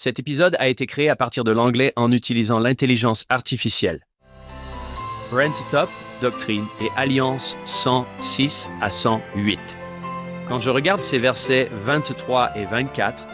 Cet épisode a été créé à partir de l'anglais en utilisant l'intelligence artificielle. Brent Top, Doctrine et Alliance 106 à 108. Quand je regarde ces versets 23 et 24,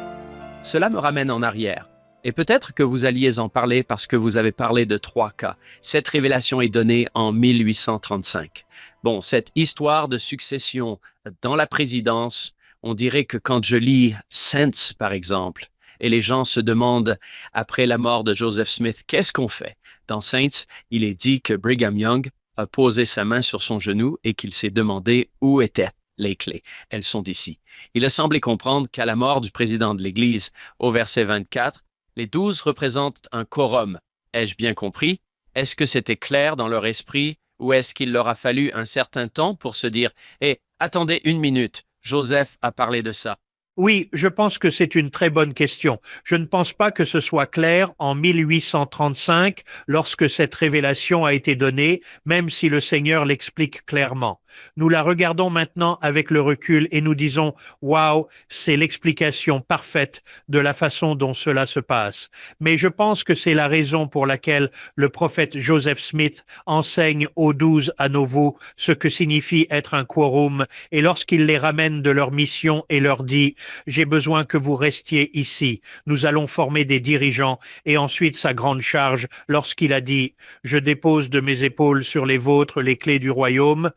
cela me ramène en arrière. Et peut-être que vous alliez en parler parce que vous avez parlé de 3 cas. Cette révélation est donnée en 1835. Bon, cette histoire de succession dans la présidence, on dirait que quand je lis Sense, par exemple, et les gens se demandent, après la mort de Joseph Smith, qu'est-ce qu'on fait? Dans Saints, il est dit que Brigham Young a posé sa main sur son genou et qu'il s'est demandé où étaient les clés. Elles sont ici. Il a semblé comprendre qu'à la mort du président de l'Église, au verset 24, les 12 représentent un quorum. Ai-je bien compris? Est-ce que c'était clair dans leur esprit ou est-ce qu'il leur a fallu un certain temps pour se dire « Hé, attendez une minute, Joseph a parlé de ça ». Oui, je pense que c'est une très bonne question. Je ne pense pas que ce soit clair en 1835 lorsque cette révélation a été donnée, même si le Seigneur l'explique clairement. Nous la regardons maintenant avec le recul et nous disons « Waouh, c'est l'explication parfaite de la façon dont cela se passe ». Mais je pense que c'est la raison pour laquelle le prophète Joseph Smith enseigne aux 12 à nouveau ce que signifie être un quorum et lorsqu'il les ramène de leur mission et leur dit « J'ai besoin que vous restiez ici, nous allons former des dirigeants » et ensuite sa grande charge lorsqu'il a dit « Je dépose de mes épaules sur les vôtres les clés du royaume ».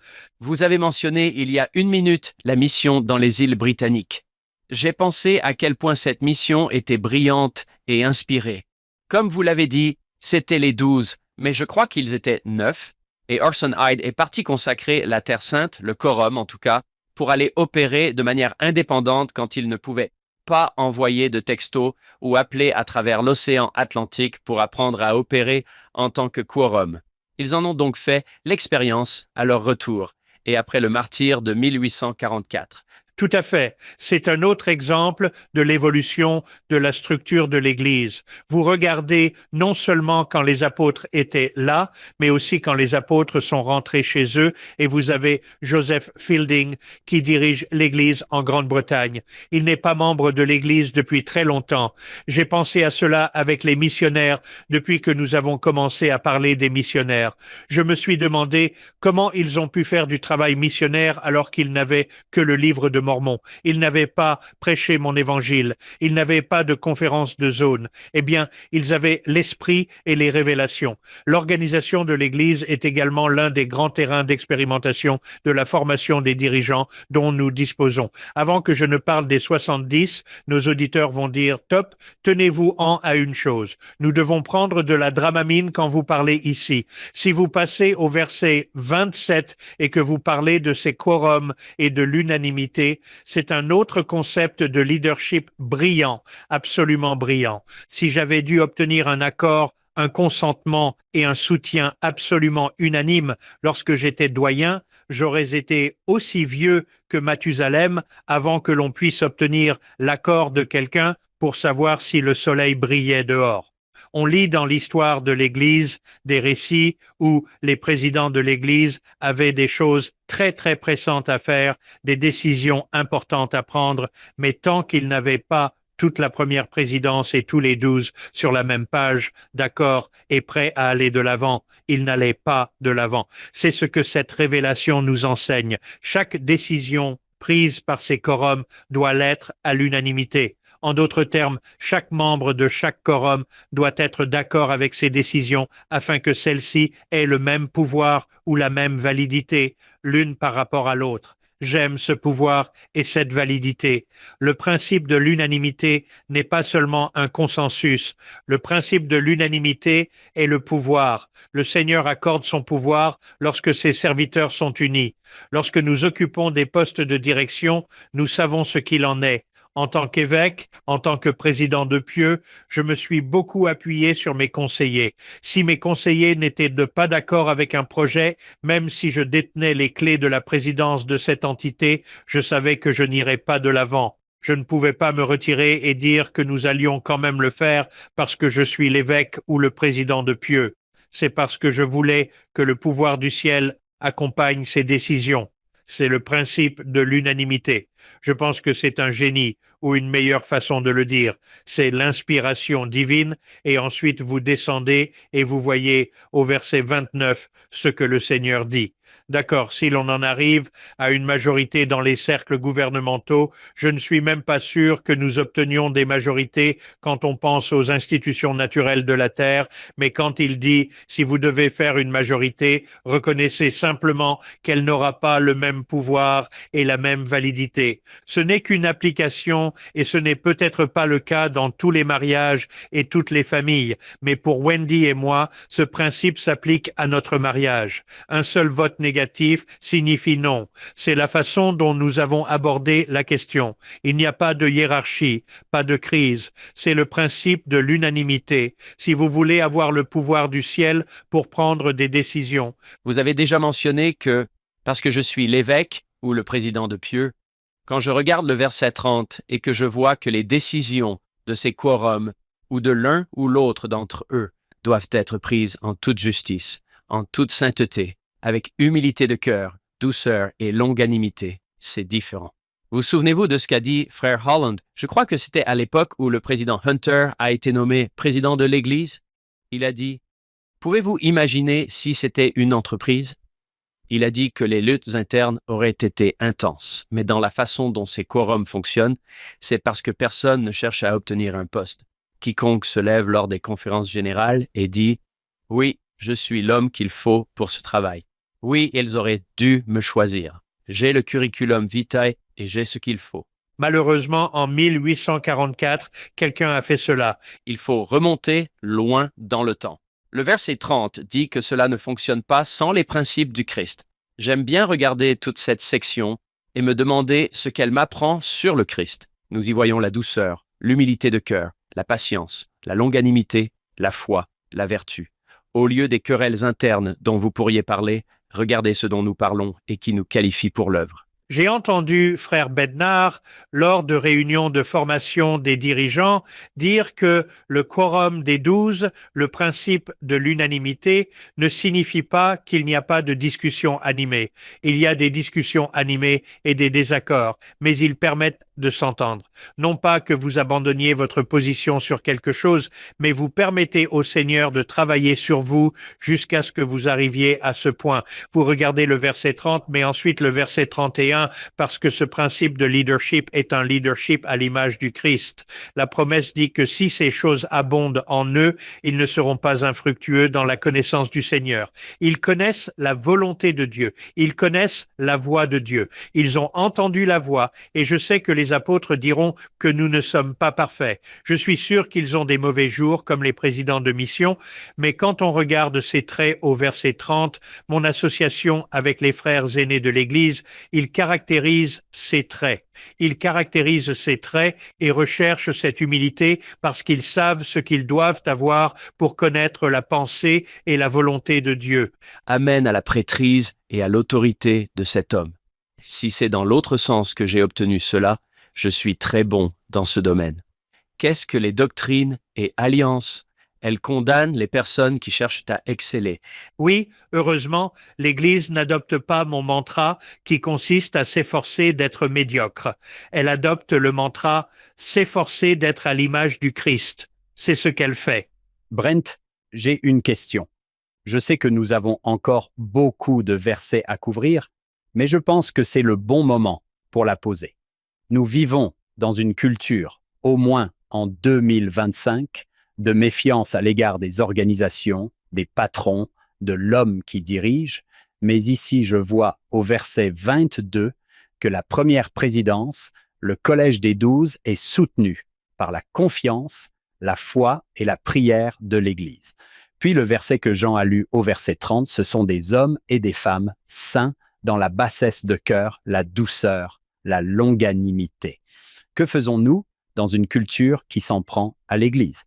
Vous avez mentionné il y a une minute la mission dans les îles britanniques. J'ai pensé à quel point cette mission était brillante et inspirée. Comme vous l'avez dit, c'était les 12, mais je crois qu'ils étaient 9, et Orson Hyde est parti consacrer la Terre Sainte, le quorum en tout cas, pour aller opérer de manière indépendante quand il ne pouvait pas envoyer de textos ou appeler à travers l'océan Atlantique pour apprendre à opérer en tant que quorum. Ils en ont donc fait l'expérience à leur retour, et après le martyre de 1844. Tout à fait. C'est un autre exemple de l'évolution de la structure de l'Église. Vous regardez non seulement quand les apôtres étaient là, mais aussi quand les apôtres sont rentrés chez eux, et vous avez Joseph Fielding qui dirige l'Église en Grande-Bretagne. Il n'est pas membre de l'Église depuis très longtemps. J'ai pensé à cela avec les missionnaires depuis que nous avons commencé à parler des missionnaires. Je me suis demandé comment ils ont pu faire du travail missionnaire alors qu'ils n'avaient que le livre de Mormon. Ils n'avaient pas prêché mon évangile. Ils n'avaient pas de conférence de zone. Eh bien, ils avaient l'esprit et les révélations. L'organisation de l'Église est également l'un des grands terrains d'expérimentation de la formation des dirigeants dont nous disposons. Avant que je ne parle des 70, nos auditeurs vont dire « Top, tenez-vous-en à une chose. Nous devons prendre de la dramamine quand vous parlez ici. Si vous passez au verset 27 et que vous parlez de ces quorums et de l'unanimité, c'est un autre concept de leadership brillant, absolument brillant. Si j'avais dû obtenir un accord, un consentement et un soutien absolument unanime lorsque j'étais doyen, j'aurais été aussi vieux que Mathusalem avant que l'on puisse obtenir l'accord de quelqu'un pour savoir si le soleil brillait dehors. On lit dans l'histoire de l'Église des récits où les présidents de l'Église avaient des choses très très pressantes à faire, des décisions importantes à prendre, mais tant qu'ils n'avaient pas toute la première présidence et tous les 12 sur la même page, d'accord, et prêts à aller de l'avant, ils n'allaient pas de l'avant. C'est ce que cette révélation nous enseigne. Chaque décision prise par ces quorums doit l'être à l'unanimité. En d'autres termes, chaque membre de chaque quorum doit être d'accord avec ses décisions afin que celles-ci aient le même pouvoir ou la même validité, l'une par rapport à l'autre. J'aime ce pouvoir et cette validité. Le principe de l'unanimité n'est pas seulement un consensus. Le principe de l'unanimité est le pouvoir. Le Seigneur accorde son pouvoir lorsque ses serviteurs sont unis. Lorsque nous occupons des postes de direction, nous savons ce qu'il en est. En tant qu'évêque, en tant que président de Pieux, je me suis beaucoup appuyé sur mes conseillers. Si mes conseillers n'étaient pas d'accord avec un projet, même si je détenais les clés de la présidence de cette entité, je savais que je n'irais pas de l'avant. Je ne pouvais pas me retirer et dire que nous allions quand même le faire parce que je suis l'évêque ou le président de Pieux. C'est parce que je voulais que le pouvoir du ciel accompagne ces décisions. C'est le principe de l'unanimité. Je pense que c'est un génie, ou une meilleure façon de le dire, c'est l'inspiration divine, et ensuite vous descendez et vous voyez au verset 29 ce que le Seigneur dit. D'accord, si l'on en arrive à une majorité dans les cercles gouvernementaux, je ne suis même pas sûr que nous obtenions des majorités quand on pense aux institutions naturelles de la Terre, mais quand il dit si vous devez faire une majorité, reconnaissez simplement qu'elle n'aura pas le même pouvoir et la même validité. Ce n'est qu'une application et ce n'est peut-être pas le cas dans tous les mariages et toutes les familles, mais pour Wendy et moi, ce principe s'applique à notre mariage. Un seul vote négatif signifie non. C'est la façon dont nous avons abordé la question. Il n'y a pas de hiérarchie, pas de crise. C'est le principe de l'unanimité. Si vous voulez avoir le pouvoir du ciel pour prendre des décisions. Vous avez déjà mentionné que, parce que je suis l'évêque ou le président de Pieux, quand je regarde le verset 30 et que je vois que les décisions de ces quorums ou de l'un ou l'autre d'entre eux doivent être prises en toute justice, en toute sainteté, avec humilité de cœur, douceur et longanimité, c'est différent. Vous souvenez-vous de ce qu'a dit frère Holland? Je crois que c'était à l'époque où le président Hunter a été nommé président de l'Église. Il a dit, « Pouvez-vous imaginer si c'était une entreprise ?» Il a dit que les luttes internes auraient été intenses, mais dans la façon dont ces quorums fonctionnent, c'est parce que personne ne cherche à obtenir un poste. Quiconque se lève lors des conférences générales et dit « Oui, je suis l'homme qu'il faut pour ce travail. Oui, ils auraient dû me choisir. J'ai le curriculum vitae et j'ai ce qu'il faut. » Malheureusement, en 1844, quelqu'un a fait cela. Il faut remonter loin dans le temps. Le verset 30 dit que cela ne fonctionne pas sans les principes du Christ. J'aime bien regarder toute cette section et me demander ce qu'elle m'apprend sur le Christ. Nous y voyons la douceur, l'humilité de cœur, la patience, la longanimité, la foi, la vertu. Au lieu des querelles internes dont vous pourriez parler, regardez ce dont nous parlons et qui nous qualifie pour l'œuvre. J'ai entendu frère Bednar, lors de réunions de formation des dirigeants, dire que le quorum des 12, le principe de l'unanimité, ne signifie pas qu'il n'y a pas de discussion animée. Il y a des discussions animées et des désaccords, mais ils permettent de s'entendre. Non pas que vous abandonniez votre position sur quelque chose, mais vous permettez au Seigneur de travailler sur vous jusqu'à ce que vous arriviez à ce point. Vous regardez le verset 30, mais ensuite le verset 31, parce que ce principe de leadership est un leadership à l'image du Christ. La promesse dit que si ces choses abondent en eux, ils ne seront pas infructueux dans la connaissance du Seigneur. Ils connaissent la volonté de Dieu. Ils connaissent la voix de Dieu. Ils ont entendu la voix et je sais que les apôtres diront que nous ne sommes pas parfaits. Je suis sûr qu'ils ont des mauvais jours comme les présidents de mission, mais quand on regarde ces traits au verset 30, mon association avec les frères aînés de l'Église, ils caractérisent ces traits. Ils caractérisent ces traits et recherchent cette humilité parce qu'ils savent ce qu'ils doivent avoir pour connaître la pensée et la volonté de Dieu. Amen à la prêtrise et à l'autorité de cet homme. Si c'est dans l'autre sens que j'ai obtenu cela, je suis très bon dans ce domaine. Qu'est-ce que les doctrines et alliances? Elles condamnent les personnes qui cherchent à exceller. Oui, heureusement, l'Église n'adopte pas mon mantra qui consiste à s'efforcer d'être médiocre. Elle adopte le mantra « s'efforcer d'être à l'image du Christ ». C'est ce qu'elle fait. Brent, j'ai une question. Je sais que nous avons encore beaucoup de versets à couvrir, mais je pense que c'est le bon moment pour la poser. Nous vivons dans une culture, au moins en 2025, de méfiance à l'égard des organisations, des patrons, de l'homme qui dirige, mais ici je vois au verset 22 que la première présidence, le Collège des 12, est soutenu par la confiance, la foi et la prière de l'Église. Puis le verset que Jean a lu au verset 30, ce sont des hommes et des femmes saints dans la bassesse de cœur, la douceur, la longanimité. Que faisons-nous dans une culture qui s'en prend à l'Église?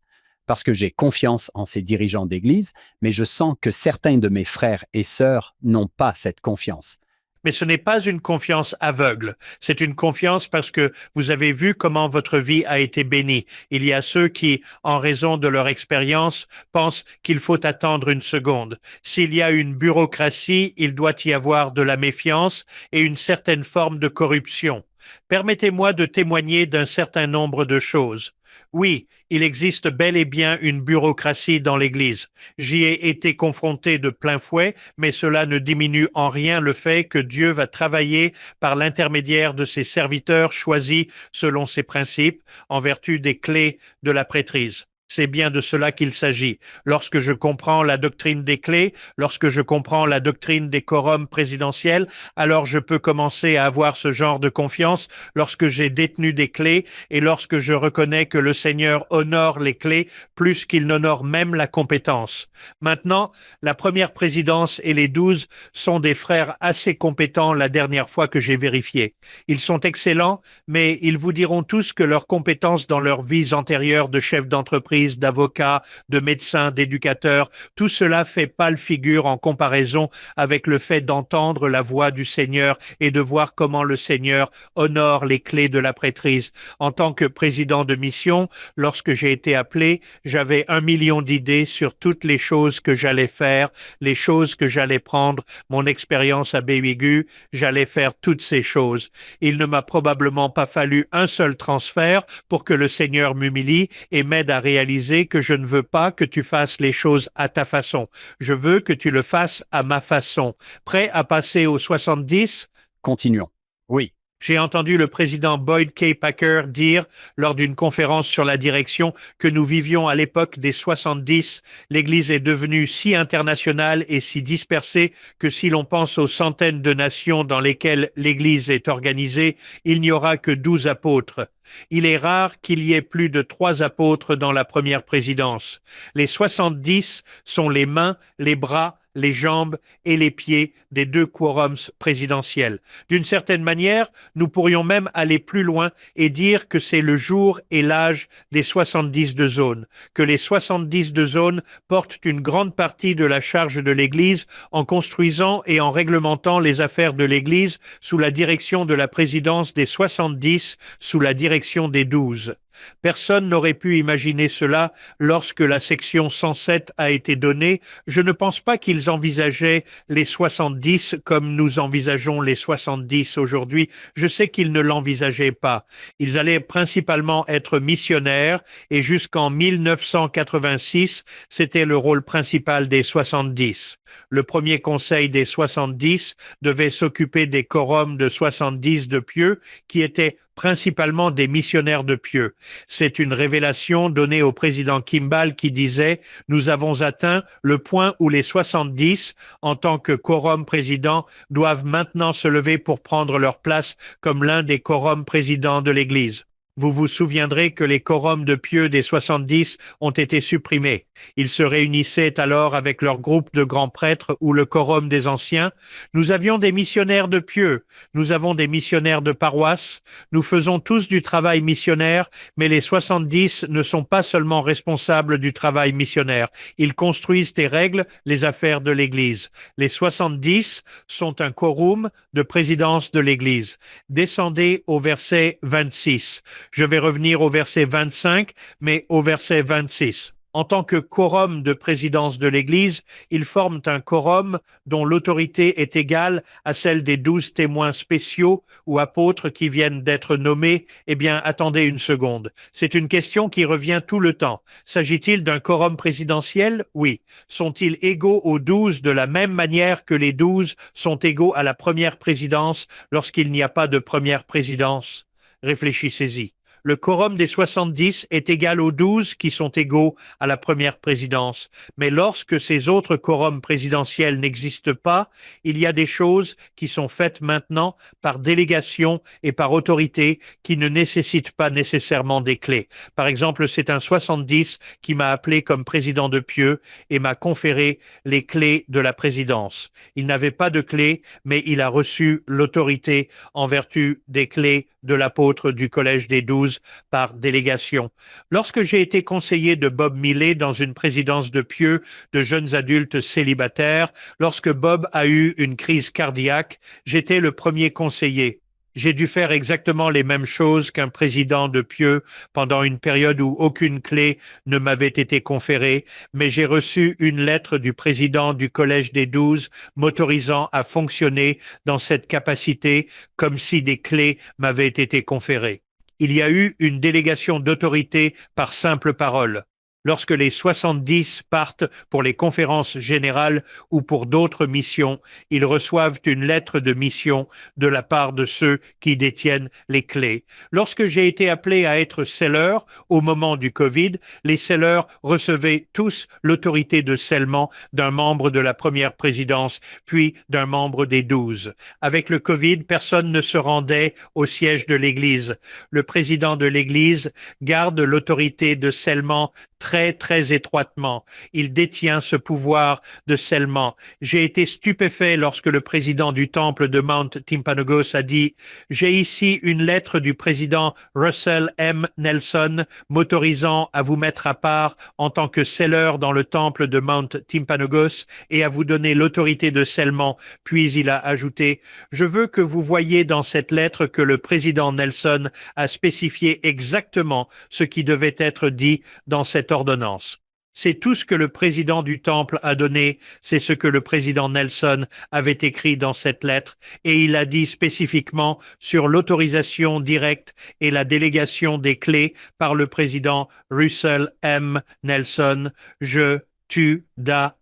Parce que j'ai confiance en ces dirigeants d'Église, mais je sens que certains de mes frères et sœurs n'ont pas cette confiance. Mais ce n'est pas une confiance aveugle. C'est une confiance parce que vous avez vu comment votre vie a été bénie. Il y a ceux qui, en raison de leur expérience, pensent qu'il faut attendre une seconde. S'il y a une bureaucratie, il doit y avoir de la méfiance et une certaine forme de corruption. Permettez-moi de témoigner d'un certain nombre de choses. Oui, il existe bel et bien une bureaucratie dans l'Église. J'y ai été confronté de plein fouet, mais cela ne diminue en rien le fait que Dieu va travailler par l'intermédiaire de ses serviteurs choisis selon ses principes, en vertu des clés de la prêtrise. C'est bien de cela qu'il s'agit. Lorsque je comprends la doctrine des clés, lorsque je comprends la doctrine des quorums présidentiels, alors je peux commencer à avoir ce genre de confiance lorsque j'ai détenu des clés et lorsque je reconnais que le Seigneur honore les clés plus qu'il n'honore même la compétence. Maintenant, la première présidence et les 12 sont des frères assez compétents la dernière fois que j'ai vérifié. Ils sont excellents, mais ils vous diront tous que leurs compétences dans leurs vies antérieures de chef d'entreprise, d'avocats, de médecins, d'éducateurs, tout cela fait pâle figure en comparaison avec le fait d'entendre la voix du Seigneur et de voir comment le Seigneur honore les clés de la prêtrise. En tant que président de mission, lorsque j'ai été appelé, j'avais 1 million d'idées sur toutes les choses que j'allais faire, les choses que j'allais prendre, mon expérience à BYU, j'allais faire toutes ces choses. Il ne m'a probablement pas fallu un seul transfert pour que le Seigneur m'humilie et m'aide à réaliser que je ne veux pas que tu fasses les choses à ta façon. Je veux que tu le fasses à ma façon. Prêt à passer aux 70? Continuons. Oui. J'ai entendu le président Boyd K. Packer dire lors d'une conférence sur la direction que nous vivions à l'époque des 70. L'Église est devenue si internationale et si dispersée que si l'on pense aux centaines de nations dans lesquelles l'Église est organisée, il n'y aura que 12 apôtres. Il est rare qu'il y ait plus de 3 apôtres dans la première présidence. Les 70 sont les mains, les bras, les jambes et les pieds des 2 quorums présidentiels. D'une certaine manière, nous pourrions même aller plus loin et dire que c'est le jour et l'âge des 70 de zone, que les 70 de zone portent une grande partie de la charge de l'Église en construisant et en réglementant les affaires de l'Église sous la direction de la présidence des 70, sous la direction des 12. Personne n'aurait pu imaginer cela lorsque la section 107 a été donnée. Je ne pense pas qu'ils envisageaient les 70 comme nous envisageons les 70 aujourd'hui. Je sais qu'ils ne l'envisageaient pas. Ils allaient principalement être missionnaires et jusqu'en 1986, c'était le rôle principal des 70. Le premier conseil des 70 devait s'occuper des quorums de 70 de pieux qui étaient principalement des missionnaires de pieux. C'est une révélation donnée au président Kimball qui disait « Nous avons atteint le point où les 70, en tant que quorum président, doivent maintenant se lever pour prendre leur place comme l'un des quorums présidents de l'Église. » Vous vous souviendrez que les quorums de pieux des 70 ont été supprimés. Ils se réunissaient alors avec leur groupe de grands prêtres ou le quorum des anciens. Nous avions des missionnaires de pieux, nous avons des missionnaires de paroisse, nous faisons tous du travail missionnaire, mais les 70 ne sont pas seulement responsables du travail missionnaire. Ils construisent et règlent les affaires de l'Église. Les 70 sont un quorum de présidence de l'Église. Descendez au verset 26. Je vais revenir au verset 25, mais au verset 26. En tant que quorum de présidence de l'Église, ils forment un quorum dont l'autorité est égale à celle des 12 témoins spéciaux ou apôtres qui viennent d'être nommés. Eh bien, attendez une seconde. C'est une question qui revient tout le temps. S'agit-il d'un quorum présidentiel? Oui. Sont-ils égaux aux 12 de la même manière que les 12 sont égaux à la première présidence lorsqu'il n'y a pas de première présidence? Réfléchissez-y. Le quorum des 70 est égal aux 12 qui sont égaux à la première présidence. Mais lorsque ces autres quorums présidentiels n'existent pas, il y a des choses qui sont faites maintenant par délégation et par autorité qui ne nécessitent pas nécessairement des clés. Par exemple, c'est un 70 qui m'a appelé comme président de pieux et m'a conféré les clés de la présidence. Il n'avait pas de clés, mais il a reçu l'autorité en vertu des clés de l'apôtre du Collège des 12 par délégation. Lorsque j'ai été conseiller de Bob Millet dans une présidence de pieux de jeunes adultes célibataires, lorsque Bob a eu une crise cardiaque, j'étais le premier conseiller. J'ai dû faire exactement les mêmes choses qu'un président de pieux pendant une période où aucune clé ne m'avait été conférée, mais j'ai reçu une lettre du président du Collège des 12 m'autorisant à fonctionner dans cette capacité comme si des clés m'avaient été conférées. Il y a eu une délégation d'autorité par simple parole. Lorsque les 70 partent pour les conférences générales ou pour d'autres missions, ils reçoivent une lettre de mission de la part de ceux qui détiennent les clés. Lorsque j'ai été appelé à être seller au moment du Covid, les sellers recevaient tous l'autorité de scellement d'un membre de la première présidence, puis d'un membre des 12. Avec le Covid, personne ne se rendait au siège de l'Église. Le président de l'Église garde l'autorité de scellement très étroitement. Il détient ce pouvoir de scellement. J'ai été stupéfait lorsque le président du temple de Mount Timpanogos a dit « J'ai ici une lettre du président Russell M. Nelson m'autorisant à vous mettre à part en tant que seller dans le temple de Mount Timpanogos et à vous donner l'autorité de scellement. » Puis il a ajouté « Je veux que vous voyiez dans cette lettre que le président Nelson a spécifié exactement ce qui devait être dit dans cette ordonnance. » C'est tout ce que le président du temple a donné, c'est ce que le président Nelson avait écrit dans cette lettre, et il a dit spécifiquement sur l'autorisation directe et la délégation des clés par le président Russell M. Nelson, je, tu, da.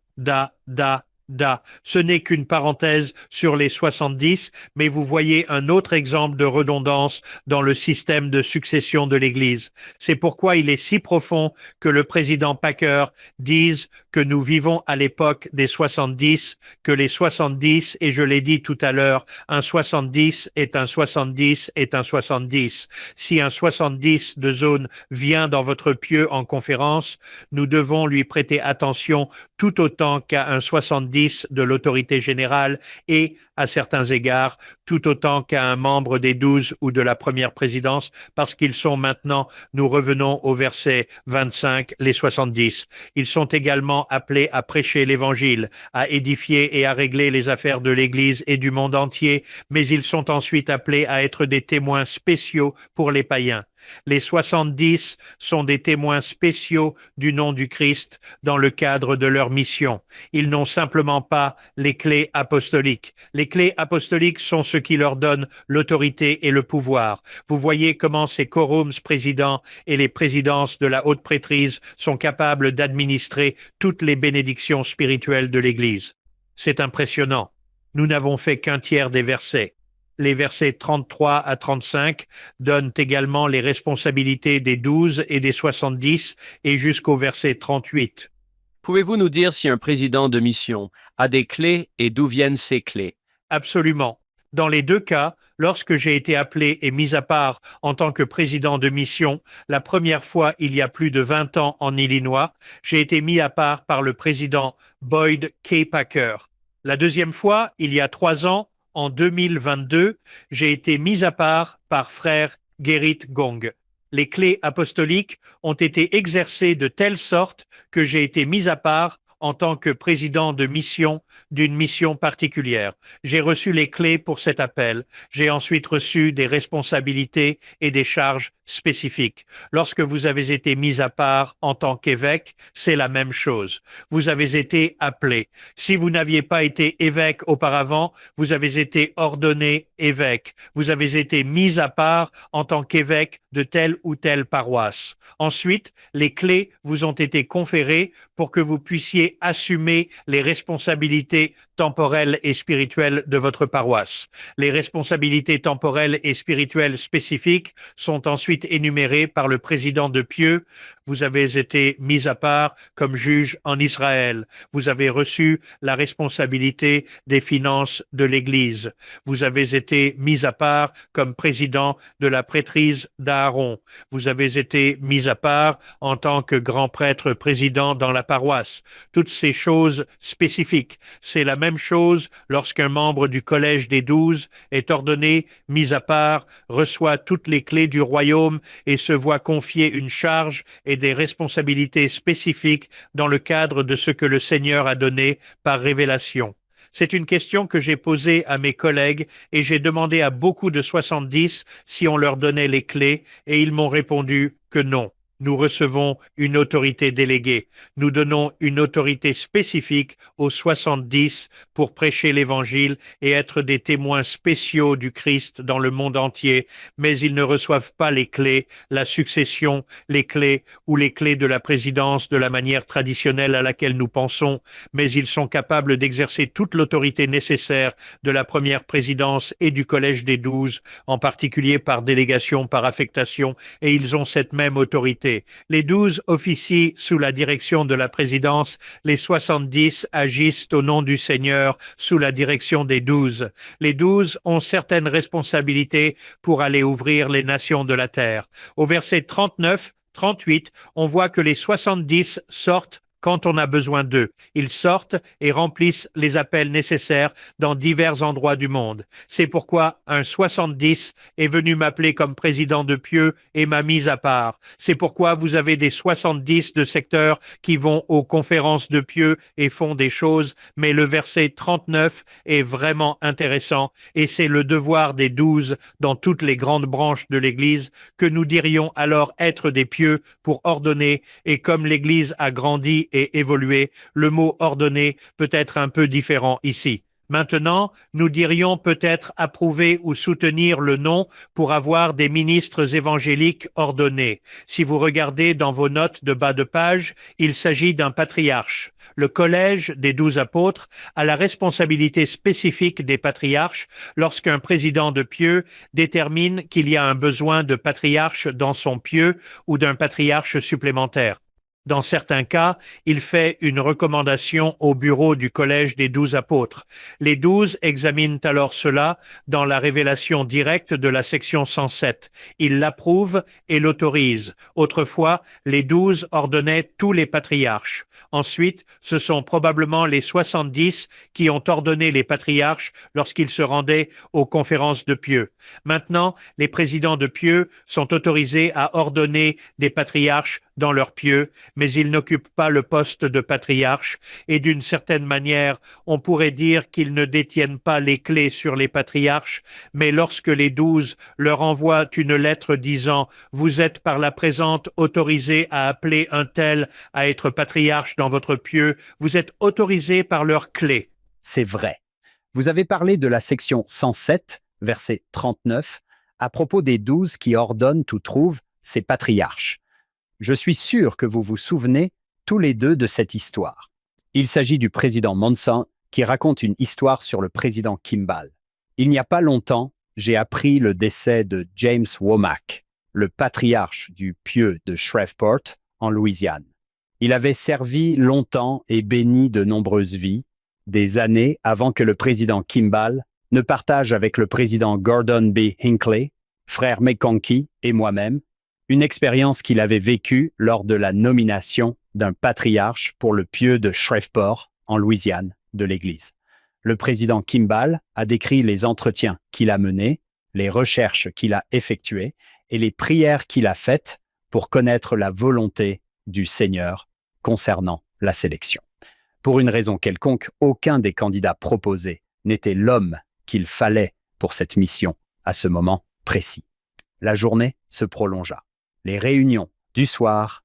Ce n'est qu'une parenthèse sur les 70, mais vous voyez un autre exemple de redondance dans le système de succession de l'Église. C'est pourquoi il est si profond que le président Packer dise que nous vivons à l'époque des 70, que les 70, et je l'ai dit tout à l'heure, un 70 est un 70 est un 70. Si un 70 de zone vient dans votre pieu en conférence, nous devons lui prêter attention tout autant qu'à un 70 de l'autorité générale et, à certains égards, tout autant qu'à un membre des 12 ou de la première présidence, parce qu'ils sont maintenant, nous revenons au verset 25, les 70. Ils sont également appelés à prêcher l'Évangile, à édifier et à régler les affaires de l'Église et du monde entier, mais ils sont ensuite appelés à être des témoins spéciaux pour les païens. Les 70 sont des témoins spéciaux du nom du Christ dans le cadre de leur mission. Ils n'ont simplement pas les clés apostoliques. Les clés apostoliques sont ce qui leur donne l'autorité et le pouvoir. Vous voyez comment ces quorums présidents et les présidences de la haute prêtrise sont capables d'administrer toutes les bénédictions spirituelles de l'Église. C'est impressionnant. Nous n'avons fait qu'un tiers des versets. Les versets 33 à 35 donnent également les responsabilités des 12 et des 70 et jusqu'au verset 38. Pouvez-vous nous dire si un président de mission a des clés et d'où viennent ces clés? Absolument. Dans les deux cas, lorsque j'ai été appelé et mis à part en tant que président de mission, la première fois il y a plus de 20 ans en Illinois, j'ai été mis à part par le président Boyd K. Packer. La deuxième fois, il y a 3 ans, en 2022, j'ai été mis à part par frère Gerrit Gong. Les clés apostoliques ont été exercées de telle sorte que j'ai été mis à part en tant que président de mission d'une mission particulière. J'ai reçu les clés pour cet appel. J'ai ensuite reçu des responsabilités et des charges spécifiques. Lorsque vous avez été mis à part en tant qu'évêque, c'est la même chose. Vous avez été appelé. Si vous n'aviez pas été évêque auparavant, vous avez été ordonné évêque. Vous avez été mis à part en tant qu'évêque de telle ou telle paroisse. Ensuite, les clés vous ont été conférées pour que vous puissiez assumer les responsabilités temporelles et spirituelles de votre paroisse. Les responsabilités temporelles et spirituelles spécifiques sont ensuite énumérées par le président de pieux. Vous avez été mis à part comme juge en Israël. Vous avez reçu la responsabilité des finances de l'Église. Vous avez été mis à part comme président de la prêtrise d'Aaron. Vous avez été mis à part en tant que grand prêtre président dans la paroisse. Toutes ces choses spécifiques. C'est la même chose lorsqu'un membre du collège des 12 est ordonné, mis à part, reçoit toutes les clés du royaume et se voit confier une charge et des responsabilités spécifiques dans le cadre de ce que le Seigneur a donné par révélation. C'est une question que j'ai posée à mes collègues et j'ai demandé à beaucoup de 70 si on leur donnait les clés et ils m'ont répondu que non. Nous recevons une autorité déléguée. Nous donnons une autorité spécifique aux 70 pour prêcher l'Évangile et être des témoins spéciaux du Christ dans le monde entier, mais ils ne reçoivent pas les clés, la succession, les clés ou les clés de la présidence de la manière traditionnelle à laquelle nous pensons, mais ils sont capables d'exercer toute l'autorité nécessaire de la première présidence et du collège des 12, en particulier par délégation, par affectation, et ils ont cette même autorité. Les 12 officient sous la direction de la présidence, les 70 agissent au nom du Seigneur sous la direction des 12. Les 12 ont certaines responsabilités pour aller ouvrir les nations de la terre. Au verset 39, 38, on voit que les 70 sortent quand on a besoin d'eux. Ils sortent et remplissent les appels nécessaires dans divers endroits du monde. C'est pourquoi un 70 est venu m'appeler comme président de Pieux et m'a mis à part. C'est pourquoi vous avez des 70 de secteurs qui vont aux conférences de Pieux et font des choses, mais le verset 39 est vraiment intéressant et c'est le devoir des 12 dans toutes les grandes branches de l'Église que nous dirions alors être des pieux pour ordonner, et comme l'Église a grandi et évolué, le mot ordonner peut être un peu différent ici. Maintenant, nous dirions peut-être approuver ou soutenir le nom pour avoir des ministres évangéliques ordonnés. Si vous regardez dans vos notes de bas de page, il s'agit d'un patriarche. Le collège des 12 apôtres a la responsabilité spécifique des patriarches lorsqu'un président de pieux détermine qu'il y a un besoin de patriarche dans son pieux ou d'un patriarche supplémentaire. Dans certains cas, il fait une recommandation au bureau du collège des 12 apôtres. Les 12 examinent alors cela dans la révélation directe de la section 107. Ils l'approuvent et l'autorisent. Autrefois, les 12 ordonnaient tous les patriarches. Ensuite, ce sont probablement les 70 qui ont ordonné les patriarches lorsqu'ils se rendaient aux conférences de pieux. Maintenant, les présidents de pieux sont autorisés à ordonner des patriarches dans leur pieux, mais ils n'occupent pas le poste de patriarche et d'une certaine manière, on pourrait dire qu'ils ne détiennent pas les clés sur les patriarches, mais lorsque les 12 leur envoient une lettre disant « Vous êtes par la présente autorisés à appeler un tel à être patriarche dans votre pieux, vous êtes autorisés par leurs clés. » C'est vrai. Vous avez parlé de la section 107, verset 39, à propos des 12 qui ordonnent ou trouvent ces patriarches. Je suis sûr que vous vous souvenez tous les deux de cette histoire. Il s'agit du président Monson qui raconte une histoire sur le président Kimball. Il n'y a pas longtemps, j'ai appris le décès de James Womack, le patriarche du pieux de Shreveport, en Louisiane. Il avait servi longtemps et béni de nombreuses vies, des années avant que le président Kimball ne partage avec le président Gordon B. Hinckley, frère McConkie et moi-même, une expérience qu'il avait vécue lors de la nomination d'un patriarche pour le pieux de Shreveport, en Louisiane, de l'Église. Le président Kimball a décrit les entretiens qu'il a menés, les recherches qu'il a effectuées et les prières qu'il a faites pour connaître la volonté du Seigneur concernant la sélection. Pour une raison quelconque, aucun des candidats proposés n'était l'homme qu'il fallait pour cette mission à ce moment précis. La journée se prolongea. Les réunions du soir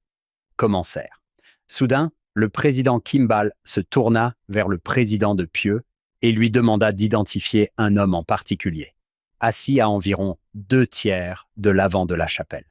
commencèrent. Soudain, le président Kimball se tourna vers le président de pieux et lui demanda d'identifier un homme en particulier, assis à environ 2/3 de l'avant de la chapelle.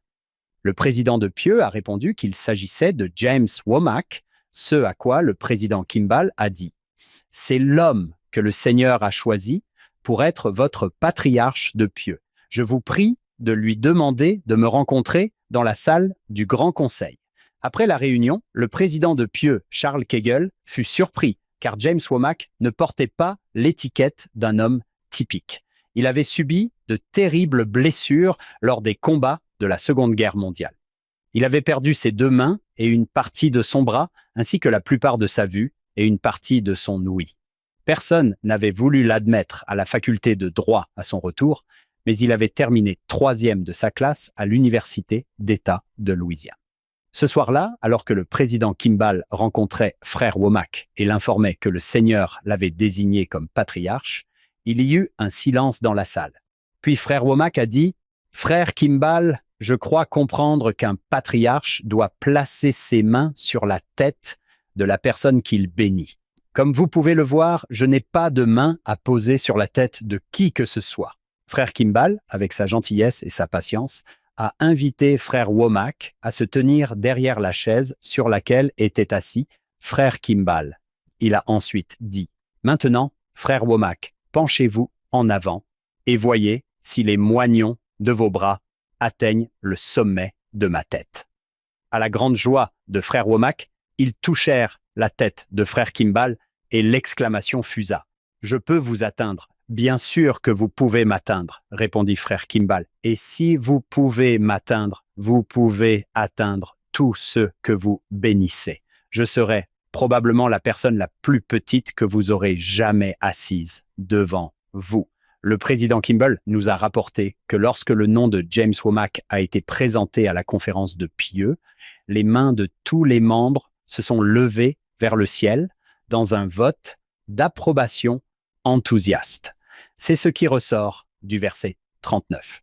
Le président de pieux a répondu qu'il s'agissait de James Womack, ce à quoi le président Kimball a dit « C'est l'homme que le Seigneur a choisi pour être votre patriarche de pieux. Je vous prie de lui demander de me rencontrer dans la salle du Grand Conseil. » Après la réunion, le président de pieux, Charles Kegel, fut surpris car James Womack ne portait pas l'étiquette d'un homme typique. Il avait subi de terribles blessures lors des combats de la Seconde Guerre mondiale. Il avait perdu ses 2 mains et une partie de son bras, ainsi que la plupart de sa vue et une partie de son ouïe. Personne n'avait voulu l'admettre à la faculté de droit à son retour, mais il avait terminé 3e de sa classe à l'Université d'État de Louisiane. Ce soir-là, alors que le président Kimball rencontrait frère Womack et l'informait que le Seigneur l'avait désigné comme patriarche, il y eut un silence dans la salle. Puis frère Womack a dit « Frère Kimball, je crois comprendre qu'un patriarche doit placer ses mains sur la tête de la personne qu'il bénit. Comme vous pouvez le voir, je n'ai pas de main à poser sur la tête de qui que ce soit. » Frère Kimball, avec sa gentillesse et sa patience, a invité frère Womack à se tenir derrière la chaise sur laquelle était assis frère Kimball. Il a ensuite dit « Maintenant, frère Womack, penchez-vous en avant et voyez si les moignons de vos bras atteignent le sommet de ma tête. » À la grande joie de frère Womack, ils touchèrent la tête de frère Kimball et l'exclamation fusa. « Je peux vous atteindre. Bien sûr que vous pouvez m'atteindre, répondit frère Kimball. Et si vous pouvez m'atteindre, vous pouvez atteindre tous ceux que vous bénissez. Je serai probablement la personne la plus petite que vous aurez jamais assise devant vous. » Le président Kimball nous a rapporté que lorsque le nom de James Womack a été présenté à la conférence de Pieux, les mains de tous les membres se sont levées vers le ciel dans un vote d'approbation enthousiaste. C'est ce qui ressort du verset 39.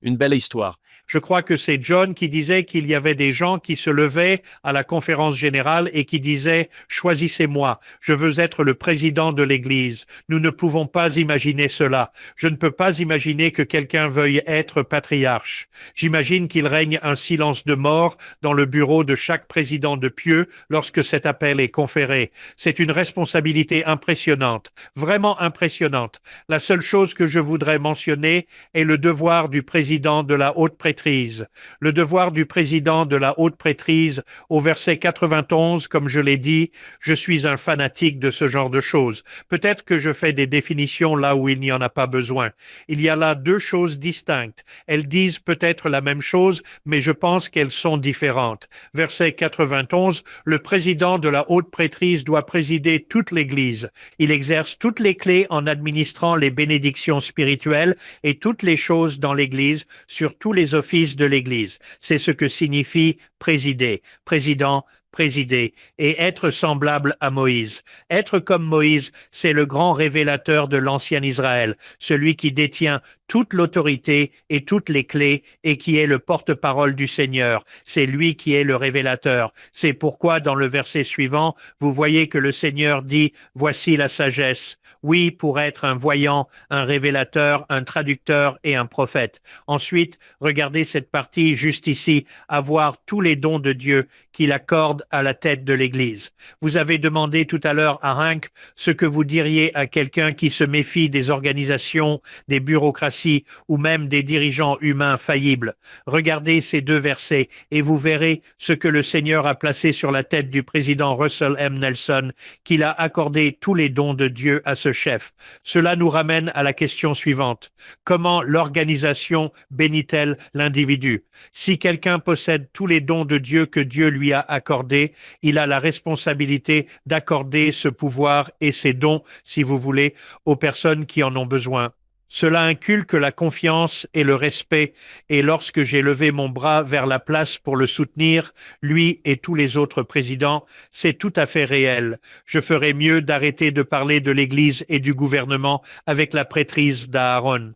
Une belle histoire. Je crois que c'est John qui disait qu'il y avait des gens qui se levaient à la conférence générale et qui disaient « Choisissez-moi, je veux être le président de l'Église ». Nous ne pouvons pas imaginer cela. Je ne peux pas imaginer que quelqu'un veuille être patriarche. J'imagine qu'il règne un silence de mort dans le bureau de chaque président de Pieux lorsque cet appel est conféré. C'est une responsabilité impressionnante, vraiment impressionnante. La seule chose que je voudrais mentionner est le devoir du président de la haute prêtrise. Le devoir du président de la haute prêtrise au verset 91, comme je l'ai dit, je suis un fanatique de ce genre de choses. Peut-être que je fais des définitions là où il n'y en a pas besoin. Il y a là deux choses distinctes. Elles disent peut-être la même chose, mais je pense qu'elles sont différentes. Verset 91, le président de la haute prêtrise doit présider toute l'Église. Il exerce toutes les clés en administrant les bénédictions spirituelles et toutes les choses dans l'Église sur tous les offices de l'Église. C'est ce que signifie présider. Président, présider et être semblable à Moïse. Être comme Moïse, c'est le grand révélateur de l'ancien Israël, celui qui détient toute l'autorité et toutes les clés et qui est le porte-parole du Seigneur. C'est lui qui est le révélateur. C'est pourquoi dans le verset suivant, vous voyez que le Seigneur dit « Voici la sagesse ». Oui, pour être un voyant, un révélateur, un traducteur et un prophète. Ensuite, regardez cette partie juste ici, avoir tous les dons de Dieu qu'il accorde à la tête de l'Église. Vous avez demandé tout à l'heure à Hank ce que vous diriez à quelqu'un qui se méfie des organisations, des bureaucraties ou même des dirigeants humains faillibles. Regardez ces deux versets et vous verrez ce que le Seigneur a placé sur la tête du président Russell M. Nelson, qu'il a accordé tous les dons de Dieu à ce chef. Cela nous ramène à la question suivante. Comment l'organisation bénit-elle l'individu? Si quelqu'un possède tous les dons de Dieu que Dieu lui a accordés, il a la responsabilité d'accorder ce pouvoir et ces dons, si vous voulez, aux personnes qui en ont besoin. Cela inculque la confiance et le respect, et lorsque j'ai levé mon bras vers la place pour le soutenir, lui et tous les autres présidents, c'est tout à fait réel. Je ferais mieux d'arrêter de parler de l'Église et du gouvernement avec la prêtrise d'Aaron.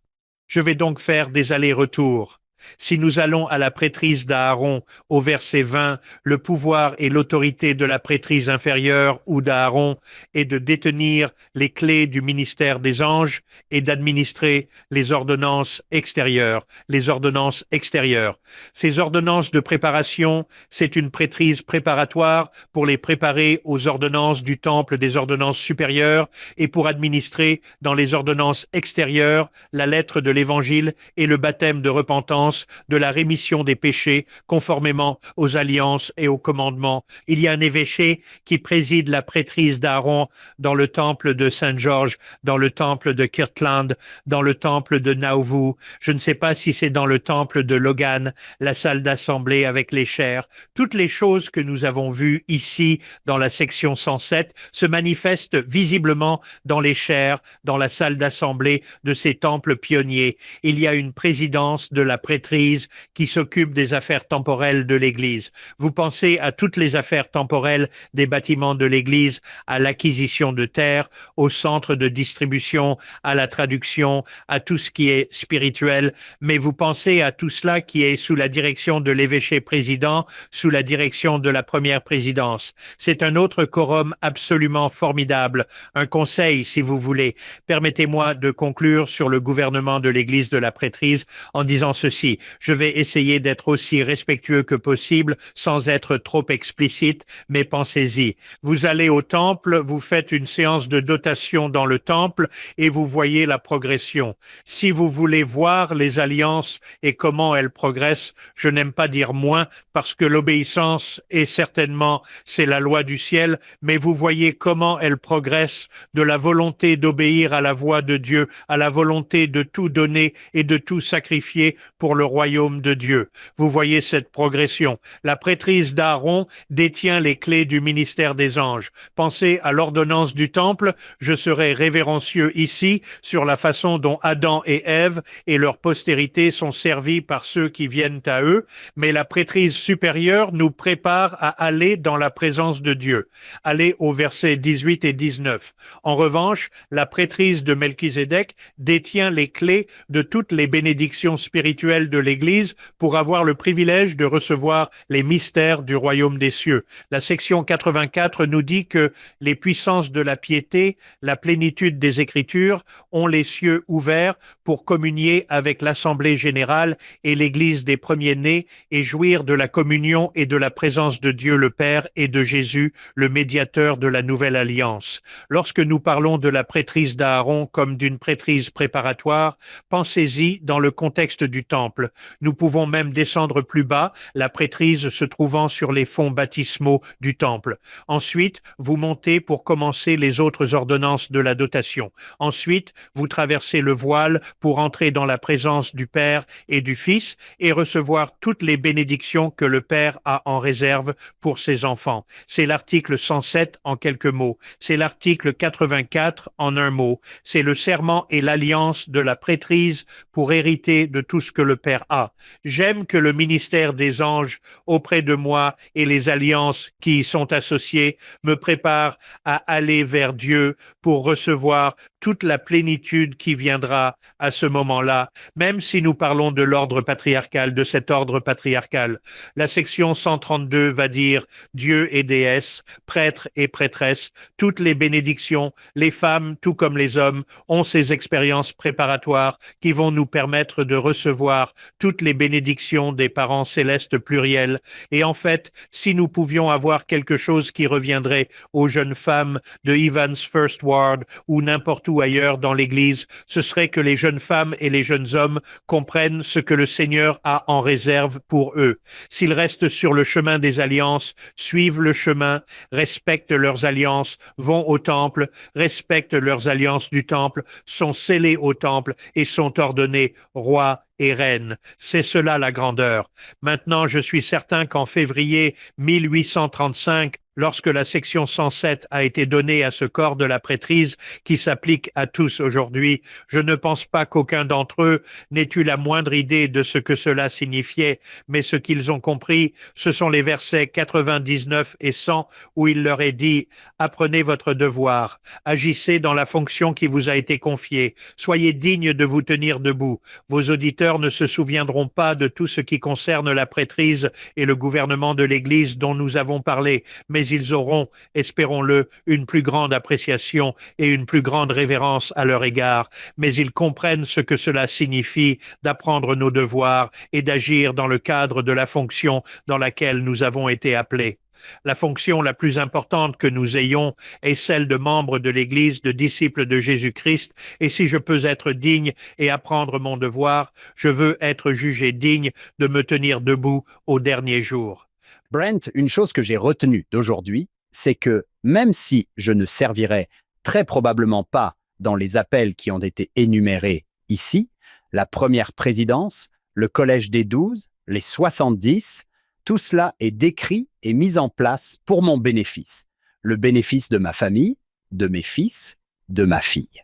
Je vais donc faire des allers-retours. Si nous allons à la prêtrise d'Aaron, au verset 20, le pouvoir et l'autorité de la prêtrise inférieure ou d'Aaron est de détenir les clés du ministère des anges et d'administrer les ordonnances extérieures. Les ordonnances extérieures. Ces ordonnances de préparation, c'est une prêtrise préparatoire pour les préparer aux ordonnances du temple des ordonnances supérieures et pour administrer dans les ordonnances extérieures la lettre de l'Évangile et le baptême de repentance de la rémission des péchés conformément aux alliances et aux commandements. Il y a un évêché qui préside la prêtrise d'Aaron dans le temple de Saint-Georges, dans le temple de Kirtland, dans le temple de Nauvoo. Je ne sais pas si c'est dans le temple de Logan, la salle d'assemblée avec les chairs. Toutes les choses que nous avons vues ici dans la section 107 se manifestent visiblement dans les chairs, dans la salle d'assemblée de ces temples pionniers. Il y a une présidence de la prêtrise prêtrise qui s'occupe des affaires temporelles de l'Église. Vous pensez à toutes les affaires temporelles des bâtiments de l'Église, à l'acquisition de terres, au centre de distribution, à la traduction, à tout ce qui est spirituel, mais vous pensez à tout cela qui est sous la direction de l'évêché président, sous la direction de la première présidence. C'est un autre quorum absolument formidable, un conseil si vous voulez. Permettez-moi de conclure sur le gouvernement de l'Église de la prêtrise en disant ceci. Je vais essayer d'être aussi respectueux que possible sans être trop explicite, mais pensez-y. Vous allez au temple, vous faites une séance de dotation dans le temple et vous voyez la progression. Si vous voulez voir les alliances et comment elles progressent, je n'aime pas dire moins parce que l'obéissance est certainement, c'est la loi du ciel, mais vous voyez comment elles progressent de la volonté d'obéir à la voix de Dieu, à la volonté de tout donner et de tout sacrifier pour le royaume de Dieu. Vous voyez cette progression. La prêtrise d'Aaron détient les clés du ministère des anges. Pensez à l'ordonnance du temple. Je serai révérencieux ici sur la façon dont Adam et Ève et leur postérité sont servis par ceux qui viennent à eux, mais la prêtrise supérieure nous prépare à aller dans la présence de Dieu. Allez au verset 18 et 19. En revanche, la prêtrise de Melchizedek détient les clés de toutes les bénédictions spirituelles de l'Église pour avoir le privilège de recevoir les mystères du royaume des cieux. La section 84 nous dit que les puissances de la piété, la plénitude des Écritures ont les cieux ouverts pour communier avec l'Assemblée générale et l'Église des premiers-nés et jouir de la communion et de la présence de Dieu le Père et de Jésus, le médiateur de la nouvelle alliance. Lorsque nous parlons de la prêtrise d'Aaron comme d'une prêtrise préparatoire, pensez-y dans le contexte du temple. Nous pouvons même descendre plus bas, la prêtrise se trouvant sur les fonds baptismaux du temple. Ensuite, vous montez pour commencer les autres ordonnances de la dotation. Ensuite, vous traversez le voile pour entrer dans la présence du Père et du Fils et recevoir toutes les bénédictions que le Père a en réserve pour ses enfants. C'est l'article 107 en quelques mots. C'est l'article 84 en un mot. C'est le serment et l'alliance de la prêtrise pour hériter de tout ce que le Père a. J'aime que le ministère des anges auprès de moi et les alliances qui y sont associées me préparent à aller vers Dieu pour recevoir toute la plénitude qui viendra à ce moment-là, même si nous parlons de l'ordre patriarcal, de cet ordre patriarcal. La section 132 va dire Dieu et déesse, prêtres et prêtresses, toutes les bénédictions, les femmes tout comme les hommes ont ces expériences préparatoires qui vont nous permettre de recevoir toutes les bénédictions des parents célestes pluriels. Et en fait, si nous pouvions avoir quelque chose qui reviendrait aux jeunes femmes de Evans First Ward ou n'importe où ailleurs dans l'Église, ce serait que les jeunes femmes et les jeunes hommes comprennent ce que le Seigneur a en réserve pour eux. S'ils restent sur le chemin des alliances, suivent le chemin, respectent leurs alliances, vont au temple, respectent leurs alliances du temple, sont scellés au temple et sont ordonnés rois et reine. C'est cela la grandeur. Maintenant, je suis certain qu'en février 1835, lorsque la section 107 a été donnée à ce corps de la prêtrise qui s'applique à tous aujourd'hui, je ne pense pas qu'aucun d'entre eux n'ait eu la moindre idée de ce que cela signifiait, mais ce qu'ils ont compris, ce sont les versets 99 et 100 où il leur est dit « Apprenez votre devoir, agissez dans la fonction qui vous a été confiée, soyez dignes de vous tenir debout. Vos auditeurs ne se souviendront pas de tout ce qui concerne la prêtrise et le gouvernement de l'Église dont nous avons parlé, mais ils auront, espérons-le, une plus grande appréciation et une plus grande révérence à leur égard, mais ils comprennent ce que cela signifie d'apprendre nos devoirs et d'agir dans le cadre de la fonction dans laquelle nous avons été appelés. La fonction la plus importante que nous ayons est celle de membres de l'Église, de disciples de Jésus-Christ, et si je peux être digne et apprendre mon devoir, je veux être jugé digne de me tenir debout au dernier jour. Brent, une chose que j'ai retenue d'aujourd'hui, c'est que même si je ne servirai très probablement pas dans les appels qui ont été énumérés ici, la première présidence, le collège des 12, les 70, tout cela est décrit et mis en place pour mon bénéfice, le bénéfice de ma famille, de mes fils, de ma fille.